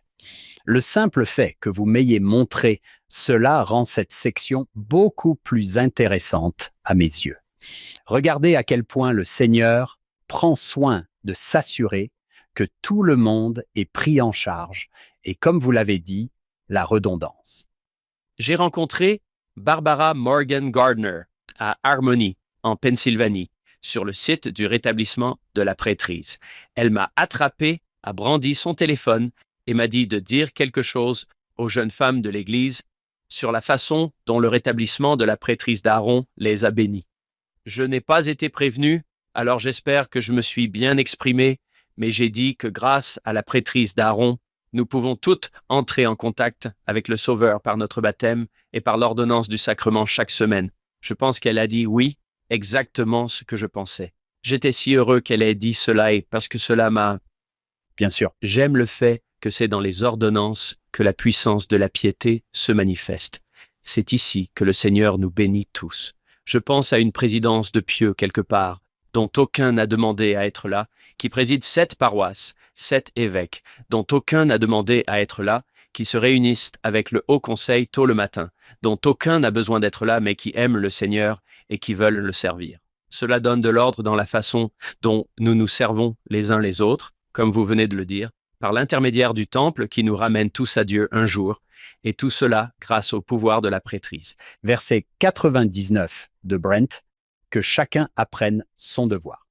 Le simple fait que vous m'ayez montré cela rend cette section beaucoup plus intéressante à mes yeux. Regardez à quel point le Seigneur prend soin de s'assurer que tout le monde est pris en charge et, comme vous l'avez dit, la redondance. J'ai rencontré Barbara Morgan Gardner à Harmony, en Pennsylvanie, sur le site du rétablissement de la prêtrise. Elle m'a attrapé, a brandi son téléphone et m'a dit de dire quelque chose aux jeunes femmes de l'Église sur la façon dont le rétablissement de la prêtrise d'Aaron les a bénies. Je n'ai pas été prévenu, alors j'espère que je me suis bien exprimé, mais j'ai dit que grâce à la prêtrise d'Aaron, nous pouvons toutes entrer en contact avec le Sauveur par notre baptême et par l'ordonnance du sacrement chaque semaine. Je pense qu'elle a dit oui, exactement ce que je pensais. J'étais si heureux qu'elle ait dit cela et parce que cela m'a... Bien sûr, J'aime le fait que c'est dans les ordonnances que la puissance de la piété se manifeste. C'est ici que le Seigneur nous bénit tous. Je pense à une présidence de pieux quelque part, dont aucun n'a demandé à être là, qui préside 7 paroisses, 7 évêques, dont aucun n'a demandé à être là, qui se réunissent avec le Haut Conseil tôt le matin, dont aucun n'a besoin d'être là, mais qui aiment le Seigneur et qui veulent le servir. Cela donne de l'ordre dans la façon dont nous nous servons les uns les autres, comme vous venez de le dire, par l'intermédiaire du Temple qui nous ramène tous à Dieu un jour, et tout cela grâce au pouvoir de la prêtrise. verset 99 de Brent, que chacun apprenne son devoir.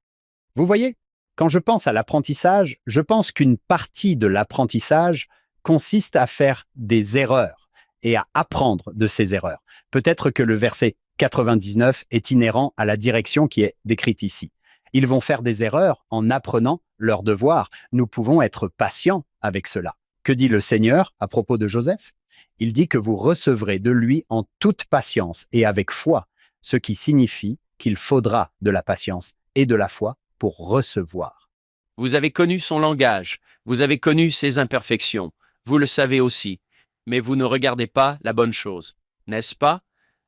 Vous voyez, quand je pense à l'apprentissage, je pense qu'une partie de l'apprentissage consiste à faire des erreurs et à apprendre de ces erreurs. Peut-être que le verset 99 est inhérent à la direction qui est décrite ici. Ils vont faire des erreurs en apprenant leurs devoirs. Nous pouvons être patients avec cela. Que dit le Seigneur à propos de Joseph? Il dit que vous recevrez de lui en toute patience et avec foi, ce qui signifie qu'il faudra de la patience et de la foi pour recevoir. Vous avez connu son langage, vous avez connu ses imperfections, vous le savez aussi, mais vous ne regardez pas la bonne chose, n'est-ce pas?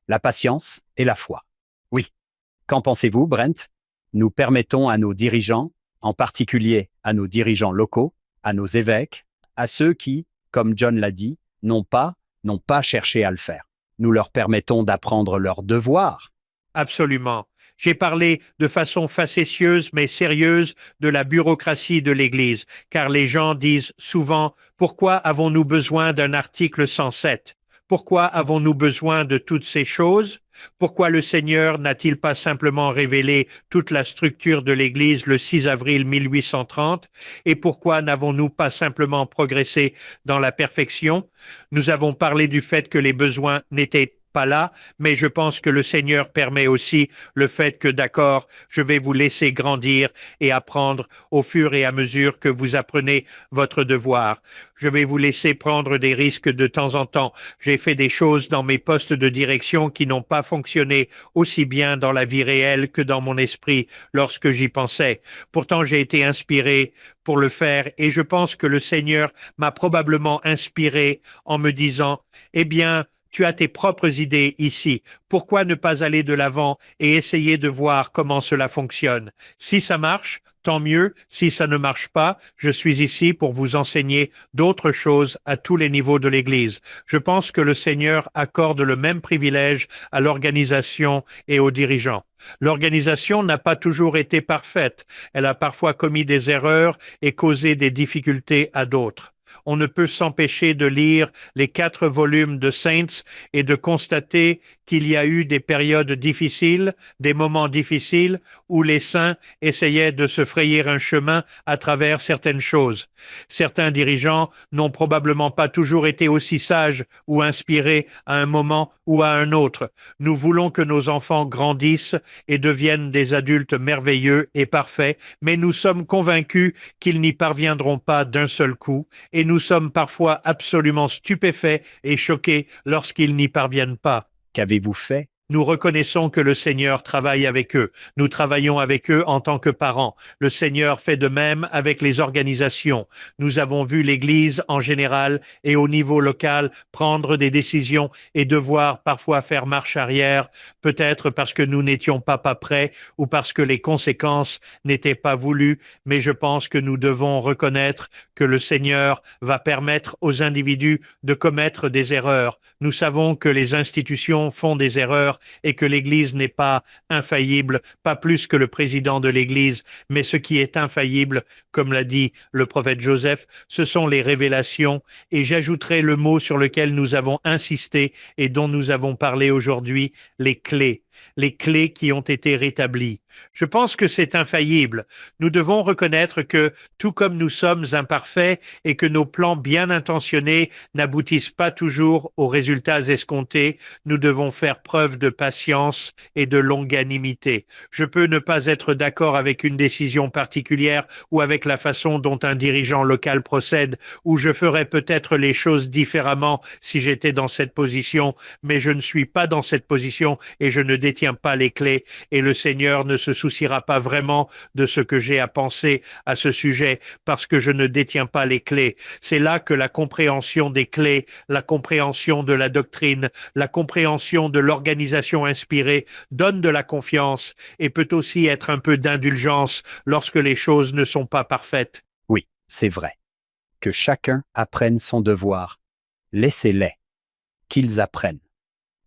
La patience et la foi. Oui. Qu'en pensez-vous, Brent? Nous permettons à nos dirigeants, en particulier à nos dirigeants locaux, à nos évêques, à ceux qui, comme John l'a dit, n'ont pas cherché à le faire. Nous leur permettons d'apprendre leurs devoirs. Absolument. J'ai parlé de façon facétieuse mais sérieuse de la bureaucratie de l'Église, car les gens disent souvent « Pourquoi avons-nous besoin d'un article 107 ? Pourquoi avons-nous besoin de toutes ces choses ? Pourquoi le Seigneur n'a-t-il pas simplement révélé toute la structure de l'Église le 6 avril 1830 ? Et pourquoi n'avons-nous pas simplement progressé dans la perfection ? Nous avons parlé du fait que les besoins n'étaient pas là, mais je pense que le Seigneur permet aussi le fait que, d'accord, je vais vous laisser grandir et apprendre au fur et à mesure que vous apprenez votre devoir. Je vais vous laisser prendre des risques de temps en temps. J'ai fait des choses dans mes postes de direction qui n'ont pas fonctionné aussi bien dans la vie réelle que dans mon esprit lorsque j'y pensais. Pourtant, j'ai été inspiré pour le faire et je pense que le Seigneur m'a probablement inspiré en me disant « Eh bien, tu as tes propres idées ici. Pourquoi ne pas aller de l'avant et essayer de voir comment cela fonctionne? Si ça marche, tant mieux. Si ça ne marche pas, je suis ici pour vous enseigner d'autres choses à tous les niveaux de l'Église. Je pense que le Seigneur accorde le même privilège à l'organisation et aux dirigeants. L'organisation n'a pas toujours été parfaite. Elle a parfois commis des erreurs et causé des difficultés à d'autres. On ne peut s'empêcher de lire les 4 volumes de Saints et de constater qu'il y a eu des périodes difficiles, des moments difficiles où les saints essayaient de se frayer un chemin à travers certaines choses. Certains dirigeants n'ont probablement pas toujours été aussi sages ou inspirés à un moment ou à un autre. Nous voulons que nos enfants grandissent et deviennent des adultes merveilleux et parfaits, mais nous sommes convaincus qu'ils n'y parviendront pas d'un seul coup et nous sommes parfois absolument stupéfaits et choqués lorsqu'ils n'y parviennent pas. Qu'avez-vous fait Nous reconnaissons que le Seigneur travaille avec eux. Nous travaillons avec eux en tant que parents. Le Seigneur fait de même avec les organisations. Nous avons vu l'Église en général et au niveau local prendre des décisions et devoir parfois faire marche arrière, peut-être parce que nous n'étions pas prêts ou parce que les conséquences n'étaient pas voulues, mais je pense que nous devons reconnaître que le Seigneur va permettre aux individus de commettre des erreurs. Nous savons que les institutions font des erreurs et que l'Église n'est pas infaillible, pas plus que le président de l'Église, mais ce qui est infaillible, comme l'a dit le prophète Joseph, ce sont les révélations, et j'ajouterai le mot sur lequel nous avons insisté et dont nous avons parlé aujourd'hui, les clés qui ont été rétablies. Je pense que c'est infaillible. Nous devons reconnaître que, tout comme nous sommes imparfaits et que nos plans bien intentionnés n'aboutissent pas toujours aux résultats escomptés, nous devons faire preuve de patience et de longanimité. Je peux ne pas être d'accord avec une décision particulière ou avec la façon dont un dirigeant local procède, ou je ferais peut-être les choses différemment si j'étais dans cette position, mais je ne suis pas dans cette position et je ne détiens pas les clés, et le Seigneur ne se souciera pas vraiment de ce que j'ai à penser à ce sujet parce que je ne détiens pas les clés. C'est là que la compréhension des clés, la compréhension de la doctrine, la compréhension de l'organisation inspirée donne de la confiance et peut aussi être un peu d'indulgence lorsque les choses ne sont pas parfaites. Oui, c'est vrai. Que chacun apprenne son devoir. Laissez-les. Qu'ils apprennent.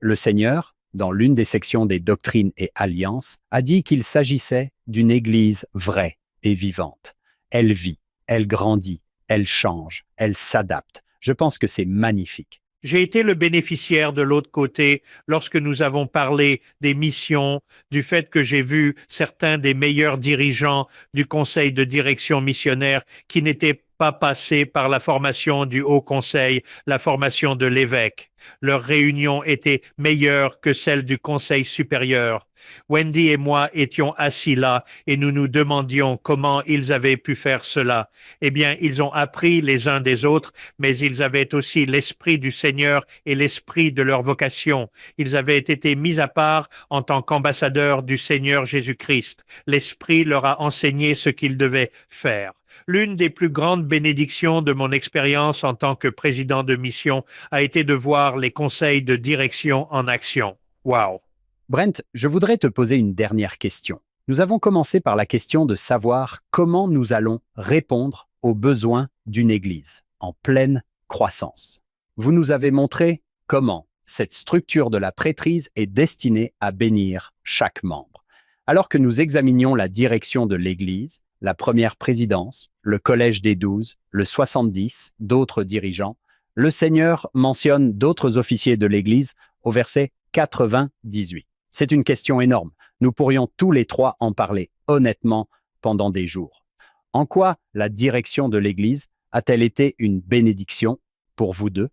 Le Seigneur, dans l'une des sections des Doctrines et Alliances, a dit qu'il s'agissait d'une Église vraie et vivante. Elle vit, elle grandit, elle change, elle s'adapte. Je pense que c'est magnifique. J'ai été le bénéficiaire de l'autre côté lorsque nous avons parlé des missions, du fait que j'ai vu certains des meilleurs dirigeants du conseil de direction missionnaire qui n'étaient pas passés par la formation du Haut Conseil, la formation de l'évêque. Leurs réunions étaient meilleures que celles du Conseil supérieur. Wendy et moi étions assis là et nous nous demandions comment ils avaient pu faire cela. Eh bien, ils ont appris les uns des autres, mais ils avaient aussi l'esprit du Seigneur et l'esprit de leur vocation. Ils avaient été mis à part en tant qu'ambassadeurs du Seigneur Jésus-Christ. L'esprit leur a enseigné ce qu'ils devaient faire. L'une des plus grandes bénédictions de mon expérience en tant que président de mission a été de voir les conseils de direction en action. Wow! Brent, je voudrais te poser une dernière question. Nous avons commencé par la question de savoir comment nous allons répondre aux besoins d'une Église en pleine croissance. Vous nous avez montré comment cette structure de la prêtrise est destinée à bénir chaque membre. Alors que nous examinions la direction de l'Église, la première présidence, le collège des 12, le 70, d'autres dirigeants, le Seigneur mentionne d'autres officiers de l'Église au verset 98. C'est une question énorme. Nous pourrions tous les trois en parler honnêtement pendant des jours. En quoi la direction de l'Église a-t-elle été une bénédiction pour vous deux?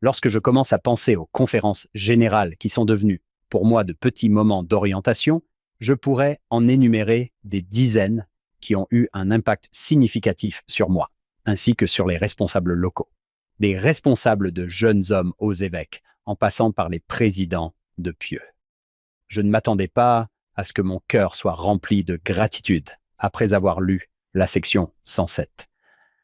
Lorsque je commence à penser aux conférences générales qui sont devenues pour moi de petits moments d'orientation, je pourrais en énumérer des dizaines qui ont eu un impact significatif sur moi, ainsi que sur les responsables locaux. Des responsables de jeunes hommes aux évêques, en passant par les présidents de pieux. Je ne m'attendais pas à ce que mon cœur soit rempli de gratitude après avoir lu la section 107.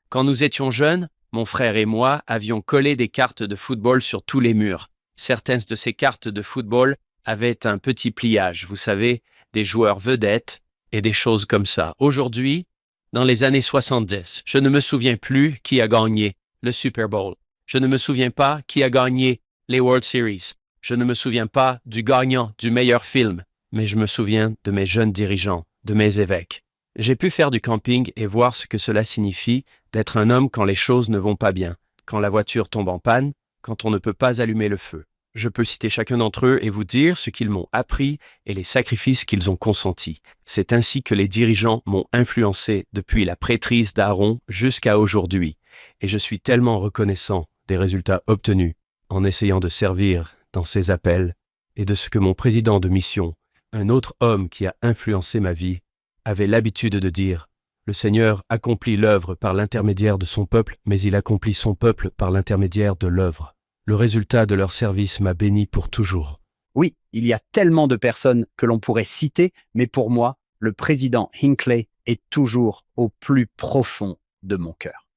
Quand nous étions jeunes, mon frère et moi avions collé des cartes de football sur tous les murs. Certaines de ces cartes de football avaient un petit pliage, vous savez, des joueurs vedettes et des choses comme ça. Aujourd'hui, dans les années 70, je ne me souviens plus qui a gagné le Super Bowl. Je ne me souviens pas qui a gagné les World Series. Je ne me souviens pas du gagnant du meilleur film, mais je me souviens de mes jeunes dirigeants, de mes évêques. J'ai pu faire du camping et voir ce que cela signifie d'être un homme quand les choses ne vont pas bien, quand la voiture tombe en panne, quand on ne peut pas allumer le feu. Je peux citer chacun d'entre eux et vous dire ce qu'ils m'ont appris et les sacrifices qu'ils ont consentis. C'est ainsi que les dirigeants m'ont influencé depuis la prêtrise d'Aaron jusqu'à aujourd'hui. Et je suis tellement reconnaissant des résultats obtenus en essayant de servir dans ces appels et de ce que mon président de mission, un autre homme qui a influencé ma vie, avait l'habitude de dire « Le Seigneur accomplit l'œuvre par l'intermédiaire de son peuple, mais il accomplit son peuple par l'intermédiaire de l'œuvre. » Le résultat de leur service m'a béni pour toujours. Oui, Il y a tellement de personnes que l'on pourrait citer, mais pour moi, le président Hinckley est toujours au plus profond de mon cœur.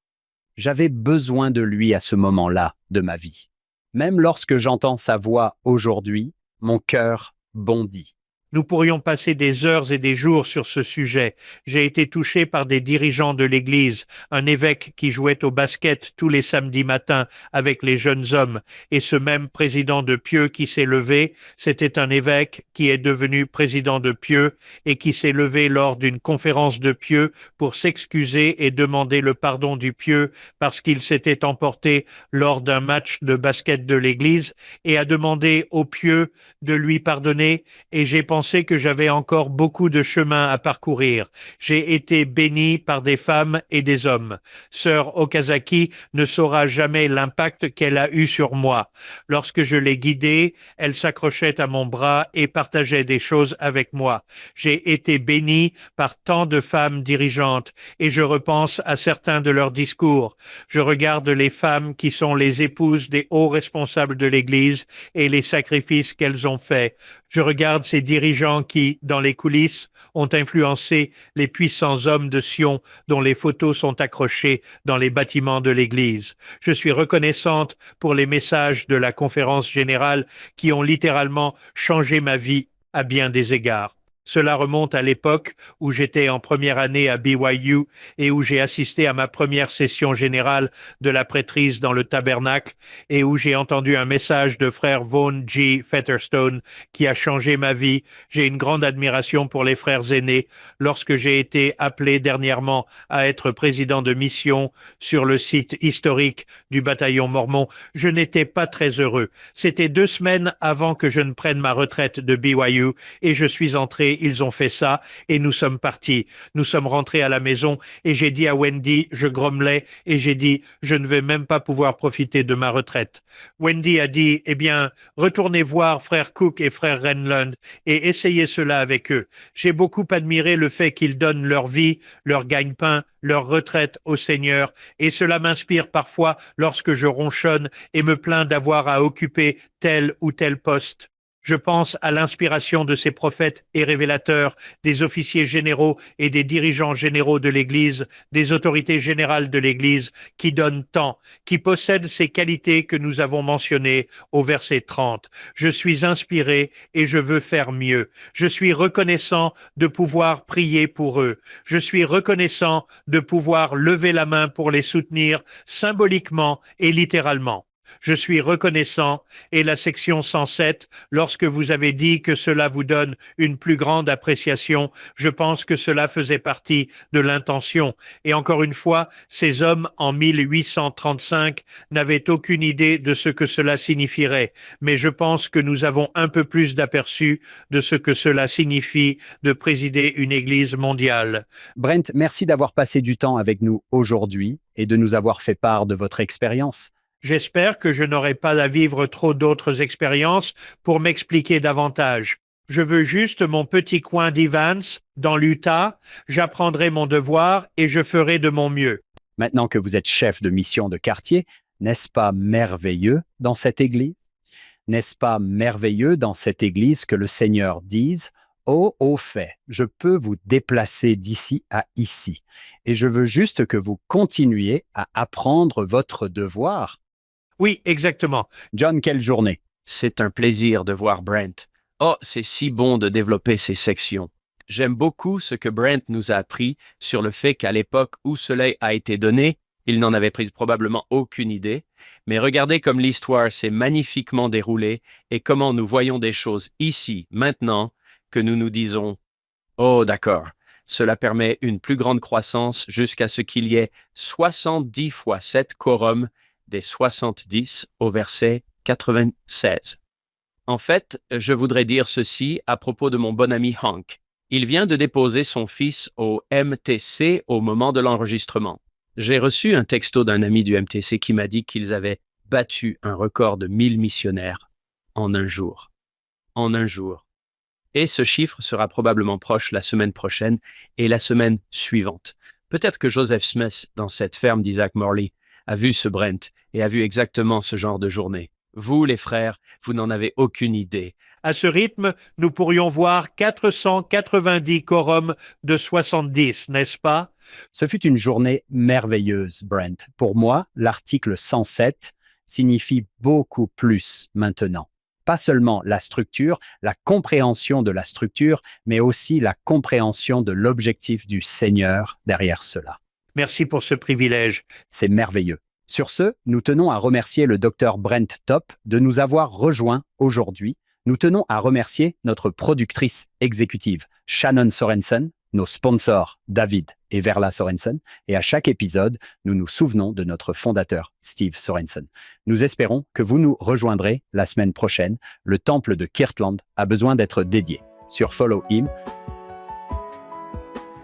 J'avais besoin de lui à ce moment-là de ma vie. Même lorsque j'entends sa voix aujourd'hui, mon cœur bondit. Nous pourrions passer des heures et des jours sur ce sujet. J'ai été touché par des dirigeants de l'Église, un évêque qui jouait au basket tous les samedis matins avec les jeunes hommes, et ce même président de Pieux qui s'est levé, c'était un évêque qui est devenu président de Pieux et qui s'est levé lors d'une conférence de Pieux pour s'excuser et demander le pardon du Pieux parce qu'il s'était emporté lors d'un match de basket de l'Église et a demandé au Pieux de lui pardonner, et j'ai pensé que j'avais encore beaucoup de chemin à parcourir. J'ai été béni par des femmes et des hommes. Sœur Okazaki ne saura jamais l'impact qu'elle a eu sur moi. Lorsque je l'ai guidée, elle s'accrochait à mon bras et partageait des choses avec moi. J'ai été béni par tant de femmes dirigeantes et je repense à certains de leurs discours. Je regarde les femmes qui sont les épouses des hauts responsables de l'Église et les sacrifices qu'elles ont faits. Je regarde ces dirigeants qui, dans les coulisses, ont influencé les puissants hommes de Sion dont les photos sont accrochées dans les bâtiments de l'Église. Je suis reconnaissante pour les messages de la conférence générale qui ont littéralement changé ma vie à bien des égards. Cela remonte à l'époque où j'étais en première année à BYU et où j'ai assisté à ma première session générale de la prêtrise dans le tabernacle et où j'ai entendu un message de frère Vaughan G. Featherstone qui a changé ma vie. J'ai une grande admiration pour les frères aînés. Lorsque j'ai été appelé dernièrement à être président de mission sur le site historique du bataillon mormon, je n'étais pas très heureux. C'était 2 semaines avant que je ne prenne ma retraite de BYU et je suis entré. Ils ont fait ça et nous sommes partis. Nous sommes rentrés à la maison et j'ai dit à Wendy, je grommelais et j'ai dit, je ne vais même pas pouvoir profiter de ma retraite. Wendy a dit, eh bien, retournez voir frère Cook et frère Renlund et essayez cela avec eux. J'ai beaucoup admiré le fait qu'ils donnent leur vie, leur gagne-pain, leur retraite au Seigneur et cela m'inspire parfois lorsque je ronchonne et me plains d'avoir à occuper tel ou tel poste. Je pense à l'inspiration de ces prophètes et révélateurs, des officiers généraux et des dirigeants généraux de l'Église, des autorités générales de l'Église, qui donnent tant, qui possèdent ces qualités que nous avons mentionnées au verset 30. Je suis inspiré et je veux faire mieux. Je suis reconnaissant de pouvoir prier pour eux. Je suis reconnaissant de pouvoir lever la main pour les soutenir symboliquement et littéralement. Je suis reconnaissant et la section 107, lorsque vous avez dit que cela vous donne une plus grande appréciation, je pense que cela faisait partie de l'intention. Et encore une fois, ces hommes en 1835 n'avaient aucune idée de ce que cela signifierait. Mais je pense que nous avons un peu plus d'aperçu de ce que cela signifie de présider une Église mondiale. Brent, merci d'avoir passé du temps avec nous aujourd'hui et de nous avoir fait part de votre expérience. J'espère que je n'aurai pas à vivre trop d'autres expériences pour m'expliquer davantage. Je veux juste mon petit coin d'Evans, dans l'Utah. J'apprendrai mon devoir et je ferai de mon mieux. Maintenant que vous êtes chef de mission de quartier, n'est-ce pas merveilleux dans cette église? N'est-ce pas merveilleux dans cette église que le Seigneur dise « Oh, au fait, je peux vous déplacer d'ici à ici, et je veux juste que vous continuiez à apprendre votre devoir. » Oui, exactement. John, quelle journée! C'est un plaisir de voir Brent. Oh, c'est si bon de développer ces sections. J'aime beaucoup ce que Brent nous a appris sur le fait qu'à l'époque où cela a été donné, il n'en avait pris probablement aucune idée, mais regardez comme l'histoire s'est magnifiquement déroulée et comment nous voyons des choses ici, maintenant, que nous nous disons « Oh, d'accord, cela permet une plus grande croissance jusqu'à ce qu'il y ait 70 fois 7 quorum des 70 au verset 96. » En fait, je voudrais dire ceci à propos de mon bon ami Hank. Il vient de déposer son fils au MTC au moment de l'enregistrement. J'ai reçu un texto d'un ami du MTC qui m'a dit qu'ils avaient battu un record de 1000 missionnaires en un jour. En un jour. Et ce chiffre sera probablement proche la semaine prochaine et la semaine suivante. Peut-être que Joseph Smith, dans cette ferme d'Isaac Morley, a vu ce Brent et a vu exactement ce genre de journée. Vous, les frères, vous n'en avez aucune idée. À ce rythme, nous pourrions voir 490 quorums de 70, n'est-ce pas? Ce fut une journée merveilleuse, Brent. Pour moi, l'article 107 signifie beaucoup plus maintenant. Pas seulement la structure, la compréhension de la structure, mais aussi la compréhension de l'objectif du Seigneur derrière cela. Merci pour ce privilège. C'est merveilleux. Sur ce, nous tenons à remercier le Dr Brent Top de nous avoir rejoints aujourd'hui. Nous tenons à remercier notre productrice exécutive, Shannon Sorensen, nos sponsors, David et Verla Sorensen, et à chaque épisode, nous nous souvenons de notre fondateur, Steve Sorensen. Nous espérons que vous nous rejoindrez la semaine prochaine. Le temple de Kirtland a besoin d'être dédié. Sur Follow Him.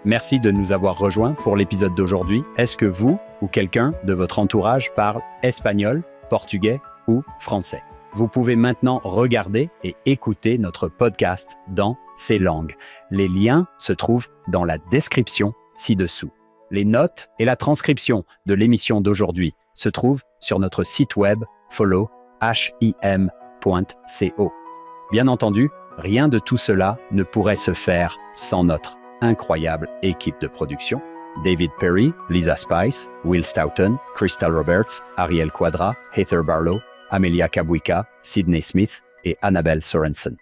Merci de nous avoir rejoints pour l'épisode d'aujourd'hui. Est-ce que vous ou quelqu'un de votre entourage parle espagnol, portugais ou français? Vous pouvez maintenant regarder et écouter notre podcast dans ces langues. Les liens se trouvent dans la description ci-dessous. Les notes et la transcription de l'émission d'aujourd'hui se trouvent sur notre site web follow.him.co. Bien entendu, rien de tout cela ne pourrait se faire sans notre incroyable équipe de production. David Perry, Lisa Spice, Will Stoughton, Crystal Roberts, Ariel Quadra, Heather Barlow, Amelia Kabuika, Sydney Smith et Annabelle Sorensen.